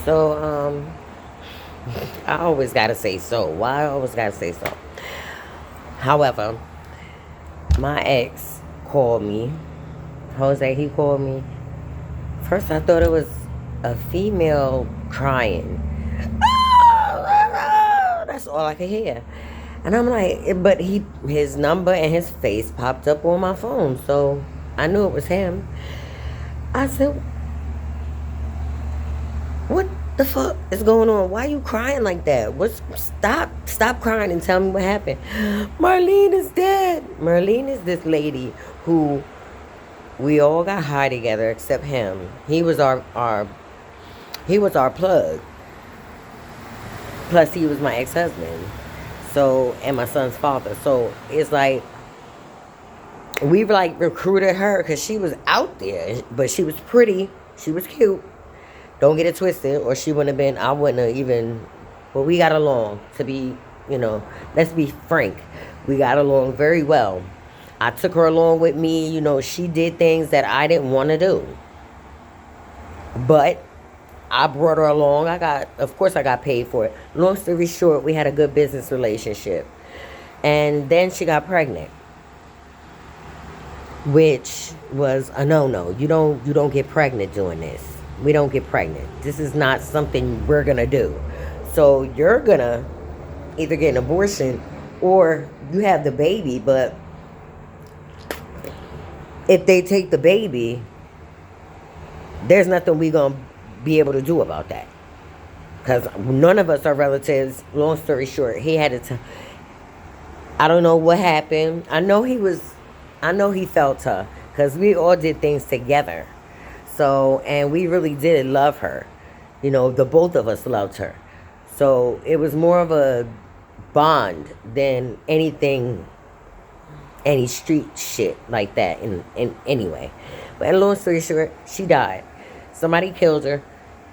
So, I always gotta say so. Why I always gotta say so? However, my ex called me. Jose, he called me. First, I thought it was a female crying. That's all I could hear. And I'm like, but his number and his face popped up on my phone, so I knew it was him. I said, "What the fuck is going on? Why you crying like that? Stop crying and tell me what happened." Marlene is dead. Marlene is this lady who we all got high together except him. He was our plug. Plus, he was my ex-husband. So, and my son's father. So it's like we like recruited her because she was out there, but she was pretty. She was cute. Don't get it twisted, or she wouldn't have been. I wouldn't have even. But we got along. To be, let's be frank. We got along very well. I took her along with me. She did things that I didn't want to do, but I brought her along. Of course, I got paid for it. Long story short, we had a good business relationship. And then she got pregnant, which was a no-no. You don't get pregnant doing this. We don't get pregnant. This is not something we're going to do. So you're going to either get an abortion or you have the baby, but if they take the baby, there's nothing we going to be able to do about that. Because none of us are relatives. Long story short, he had to. I don't know what happened. I know he felt her. Because we all did things together. So, and we really did love her. The both of us loved her. So, it was more of a bond than anything, any street shit like that in anyway. But long story short, she died. Somebody killed her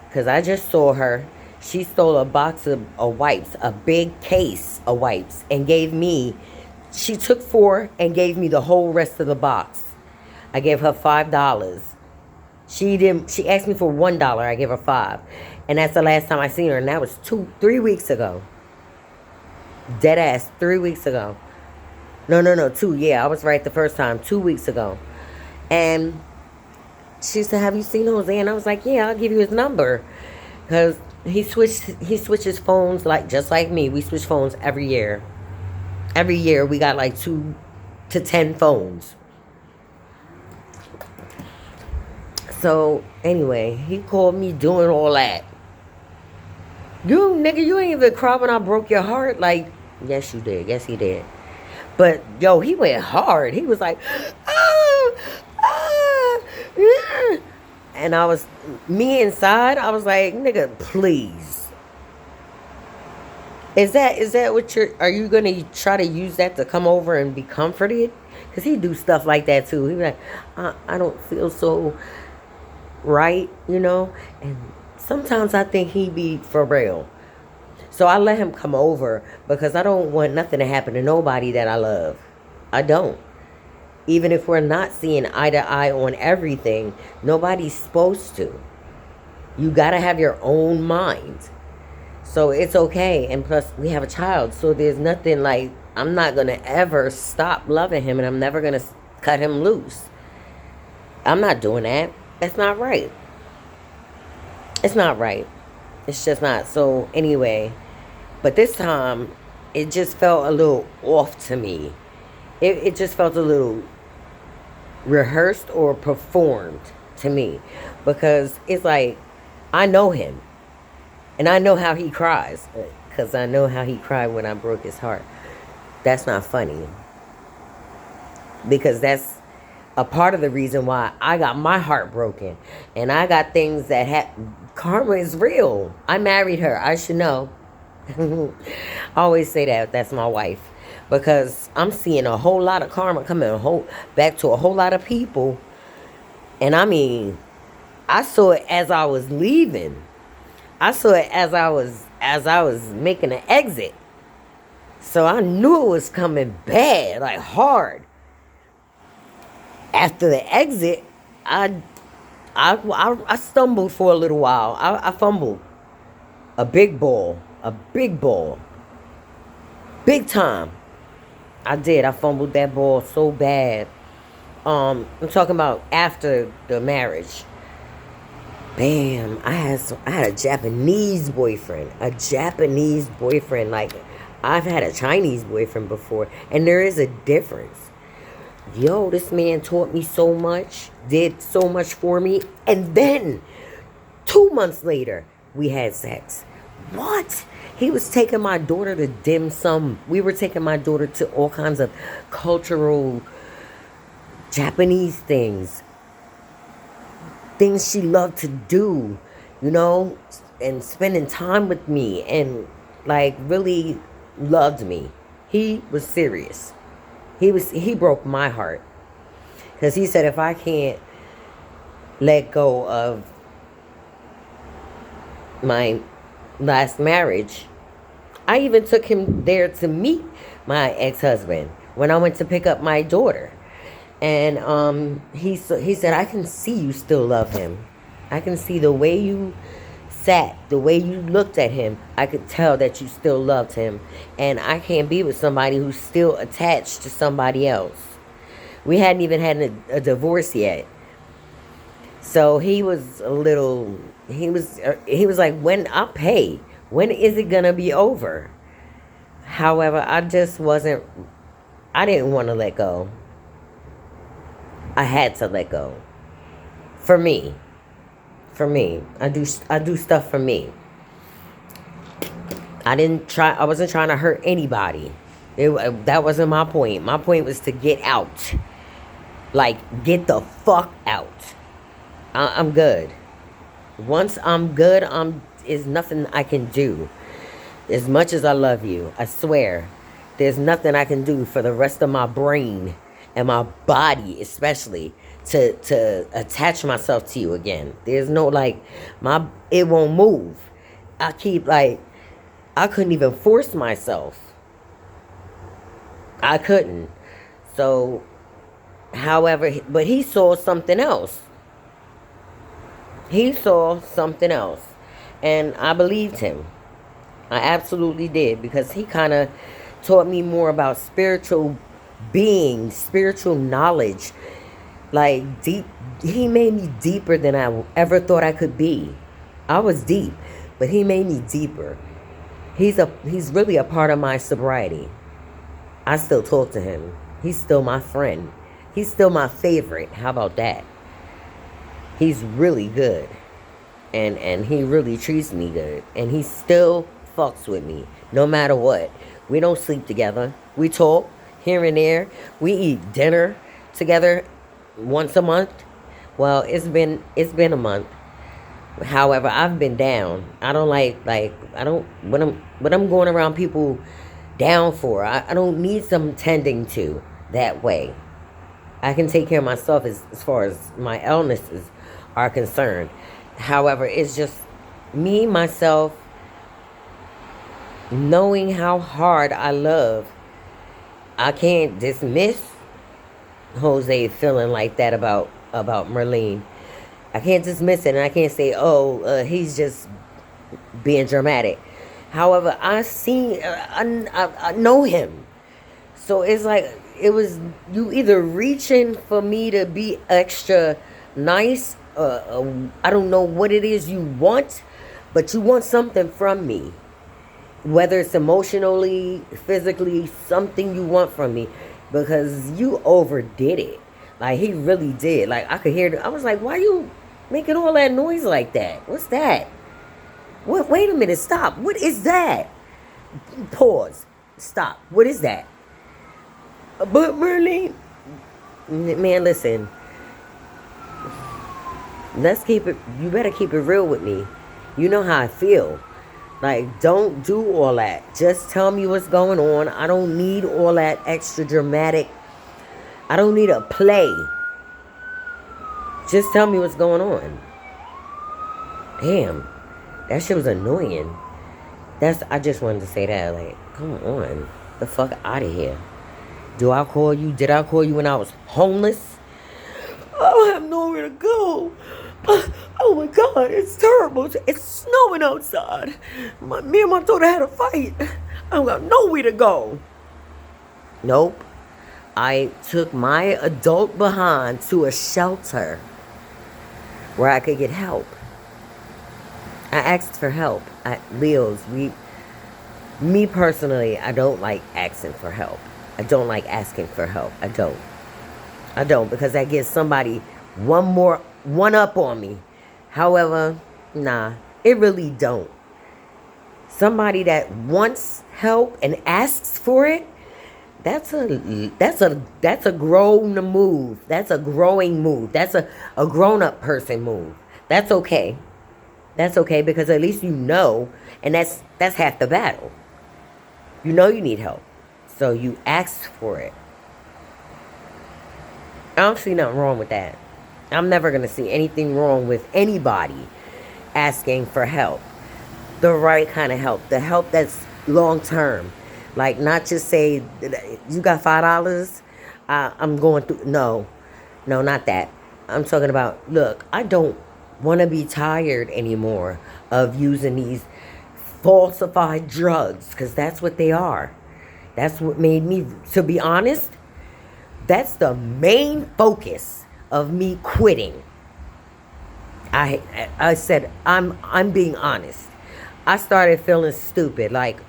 because I just saw her. She stole a box of wipes, a big case of wipes, and she took 4 and gave me the whole rest of the box. I gave her $5. She asked me for $1, I gave her 5. And that's the last time I seen her, and that was 3 weeks ago. Dead ass, 3 weeks ago. No, 2, yeah, I was right the first time, 2 weeks ago. And she said, "Have you seen Jose?" And I was like, "Yeah, I'll give you his number." Because he switches phones just like me. We switch phones every year. Every year we got like 2 to 10 phones. So anyway, he called me doing all that. You ain't even cry when I broke your heart. Like, yes you did. Yes he did. But yo, he went hard. He was like, ah, ah, yeah. And me inside, I was like, nigga, please. Is that what are you going to try to use that to come over and be comforted? Because he do stuff like that too. He be like, I don't feel so right, And sometimes I think he be for real. So I let him come over because I don't want nothing to happen to nobody that I love. I don't. Even if we're not seeing eye to eye on everything, nobody's supposed to. You got to have your own mind. So it's okay. And plus, we have a child. So there's nothing like, I'm not going to ever stop loving him and I'm never going to cut him loose. I'm not doing that. That's not right. It's not right. It's just not. So anyway, but this time, it just felt a little off to me. It just felt a little rehearsed or performed to me. Because it's like, I know him. And I know how he cries. Because I know how he cried when I broke his heart. That's not funny. Because that's a part of the reason why I got my heart broken. And I got things that karma is real. I married her. I should know. I always say that. That's my wife. Because I'm seeing a whole lot of karma coming back to a whole lot of people. And I mean, I saw it as I was leaving. I saw it as I was making an exit. So I knew it was coming bad, like hard. After the exit, I stumbled for a little while. I fumbled. a big ball. A big ball. Big time. I did. I fumbled that ball so bad. I'm talking about after the marriage. Bam. I had a Japanese boyfriend. A Japanese boyfriend. Like, I've had a Chinese boyfriend before. And there is a difference. Yo, this man taught me so much. Did so much for me. And then, 2 months later, we had sex. What? He was taking my daughter to dim sum. We were taking my daughter to all kinds of cultural Japanese things. Things she loved to do, you know, and spending time with me and like really loved me. He was serious. He broke my heart. Because he said if I can't let go of my last marriage, I even took him there to meet my ex-husband when I went to pick up my daughter. And he said, I can see you still love him. I can see the way you sat, the way you looked at him. I could tell that you still loved him. And I can't be with somebody who's still attached to somebody else. We hadn't even had a divorce yet. So he was a little, he was like, when I'll pay. When is it going to be over? However, I didn't want to let go. I had to let go. For me. I do stuff for me. I wasn't trying to hurt anybody. That wasn't my point. My point was to get out. Like, get the fuck out. I'm good. Once I'm good, there's nothing I can do. As much as I love you, I swear, there's nothing I can do for the rest of my brain and my body, especially, to attach myself to you again. There's no, like, it won't move. I couldn't even force myself. I couldn't. So, however, but he saw something else. He saw something else. And I believed him. I absolutely did. Because he kind of taught me more about spiritual being, spiritual knowledge. Like, deep. He made me deeper than I ever thought I could be. I was deep. But he made me deeper. He's really a part of my sobriety. I still talk to him. He's still my friend. He's still my favorite. How about that? He's really good. And he really treats me good. And he still fucks with me. No matter what. We don't sleep together. We talk here and there. We eat dinner together once a month. Well, it's been a month. However, I've been down. I don't when I'm going around people down for, I don't need some tending to that way. I can take care of myself as far as my illnesses are concerned. However, it's just me, myself, knowing how hard I love. I can't dismiss Jose feeling like that about Merlene. I can't dismiss it, and I can't say, he's just being dramatic. However, I know him. So it's like, it was you either reaching for me to be extra nice. I don't know what it is you want, but you want something from me. Whether it's emotionally, physically, something you want from me. Because you overdid it. Like, he really did. Like, I could hear it. I was like, why you making all that noise like that? What's that? What? Wait a minute. Stop. What is that? Pause. Stop. What is that? But Merlene, man, listen. Let's keep it. You better keep it real with me. You know how I feel. Like, don't do all that. Just tell me what's going on. I don't need all that extra dramatic. I don't need a play. Just tell me what's going on. Damn. That shit was annoying. I just wanted to say that. Like, come on. The fuck out of here. Did I call you when I was homeless? I don't have nowhere to go. I oh my God, it's terrible. It's snowing outside. Me and my daughter had a fight. I don't got nowhere to go. Nope. I took my adult behind to a shelter where I could get help. I asked for help at Leo's. Me personally, I don't like asking for help. I don't like asking for help. I don't, because that gives somebody one up on me. However, nah, it really don't. Somebody that wants help and asks for it, that's a grown move. That's a growing move. That's a grown up person move. That's okay. That's okay, because at least you know, and that's half the battle. You know you need help, so you ask for it. I don't see nothing wrong with that. I'm never going to see anything wrong with anybody asking for help. The right kind of help. The help that's long term. Like, not just say, you got $5? I'm going through. No, not that. I'm talking about, look, I don't want to be tired anymore of using these falsified drugs, because that's what they are. That's what made me, to be honest, that's the main focus of me quitting. I said, I'm being honest. I started feeling stupid. Like,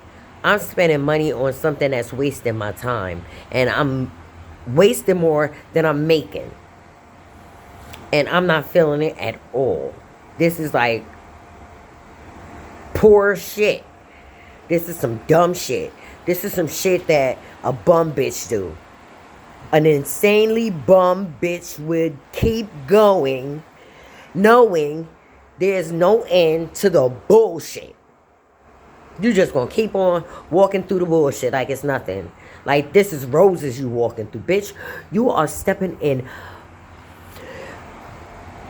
I'm spending money on something that's wasting my time, and I'm wasting more than I'm making, and I'm not feeling it at all. This is like poor shit. This is some dumb shit. This is some shit that a bum bitch do. An insanely bum bitch would keep going, knowing there's no end to the bullshit. You just gonna keep on walking through the bullshit like it's nothing. Like, this is roses you walking through, bitch. You are stepping in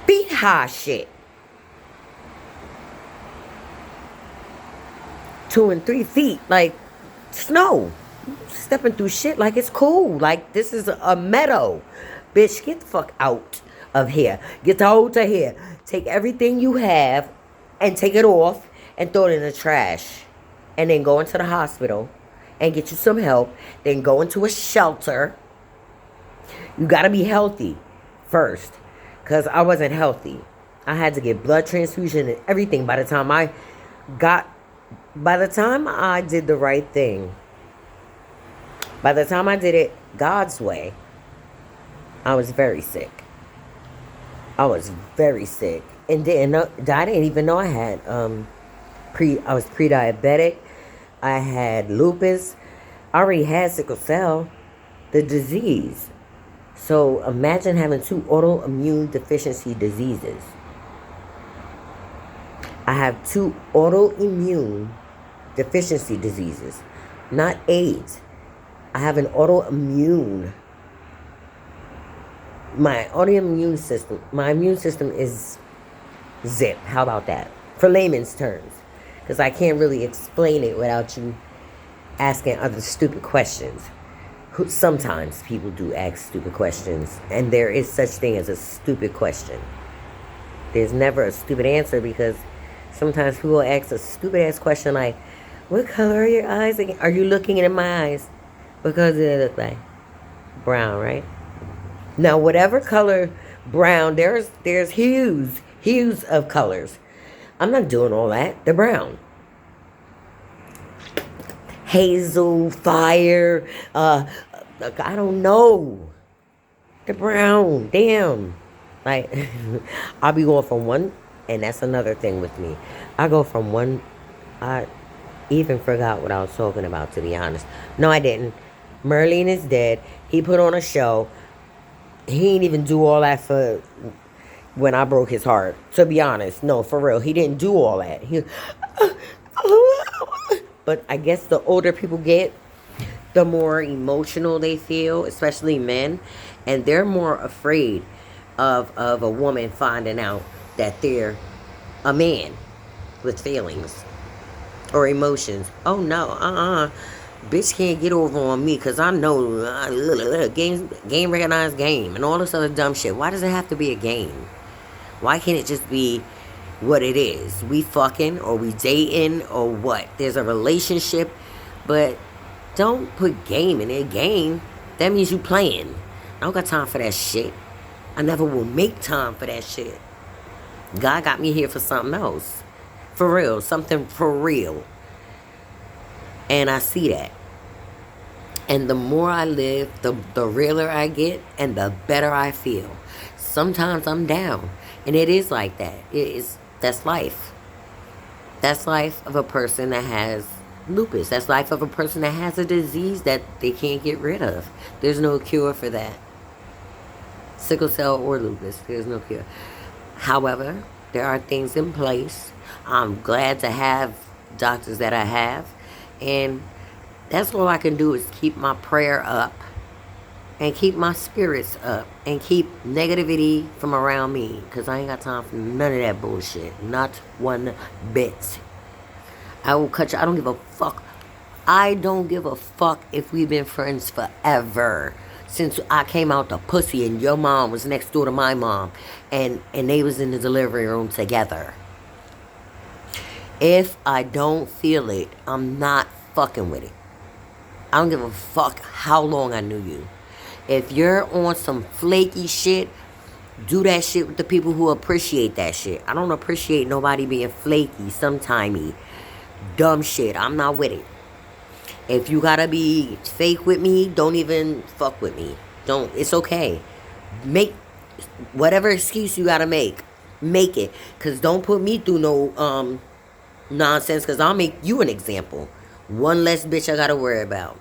feet high shit. 2 and 3 feet, like snow. Stepping through shit like it's cool. Like, this is a meadow. Bitch, get the fuck out of here. Get out of here. Take everything you have and take it off and throw it in the trash. And then go into the hospital and get you some help. Then go into a shelter. You gotta be healthy first, because I wasn't healthy. I had to get blood transfusion and everything by the time I did the right thing. By the time I did it God's way, I was very sick. I was very sick. And I didn't even know I had I was pre-diabetic. I had lupus. I already had sickle cell, the disease. So imagine having 2 autoimmune deficiency diseases. I have 2 autoimmune deficiency diseases, not AIDS. I have an autoimmune. My immune system is zip. How about that? For layman's terms. Because I can't really explain it without you asking other stupid questions. Sometimes people do ask stupid questions, and there is such thing as a stupid question. There's never a stupid answer, because sometimes people ask a stupid ass question like, what color are your eyes again? Are you looking in my eyes? Because they look like brown, right? Now, whatever color brown, there's hues of colors. I'm not doing all that. They're brown. Hazel, fire, I don't know. They're brown. Damn. Like, I'll be going from one, and that's another thing with me. I go from one, I even forgot what I was talking about, to be honest. No, I didn't. Merlin is dead. He put on a show. He didn't even do all that for when I broke his heart. To be honest, no, for real. He didn't do all that. But I guess the older people get, the more emotional they feel, especially men. And they're more afraid of a woman finding out that they're a man with feelings or emotions. Oh, no, bitch can't get over on me because I know game recognized game and all this other dumb shit. Why does it have to be a game? Why can't it just be what it is. We fucking or we dating or what. There's a relationship, but don't put game in it. Game, that means you playing. I don't got time for that shit. I never will make time for that shit. God got me here for something else. For real. Something for real. And I see that. And the more I live, the realer I get and the better I feel. Sometimes I'm down. And it is like that. That's life. That's life of a person that has lupus. That's life of a person that has a disease that they can't get rid of. There's no cure for that. Sickle cell or lupus. There's no cure. However, there are things in place. I'm glad to have doctors that I have. And that's all I can do is keep my prayer up and keep my spirits up and keep negativity from around me, because I ain't got time for none of that bullshit. Not one bit. I will cut you. I don't give a fuck. I don't give a fuck if we've been friends forever. Since I came out the pussy and your mom was next door to my mom and they was in the delivery room together. If I don't feel it, I'm not fucking with it. I don't give a fuck how long I knew you. If you're on some flaky shit, do that shit with the people who appreciate that shit. I don't appreciate nobody being flaky, sometimey, dumb shit. I'm not with it. If you gotta be fake with me, don't even fuck with me. Don't. It's okay. Make whatever excuse you gotta make. Make it. Cause don't put me through no nonsense. Cause I'll make you an example. One less bitch I gotta worry about.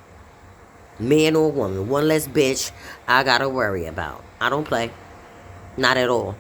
Man or woman. One less bitch I gotta worry about. I don't play. Not at all.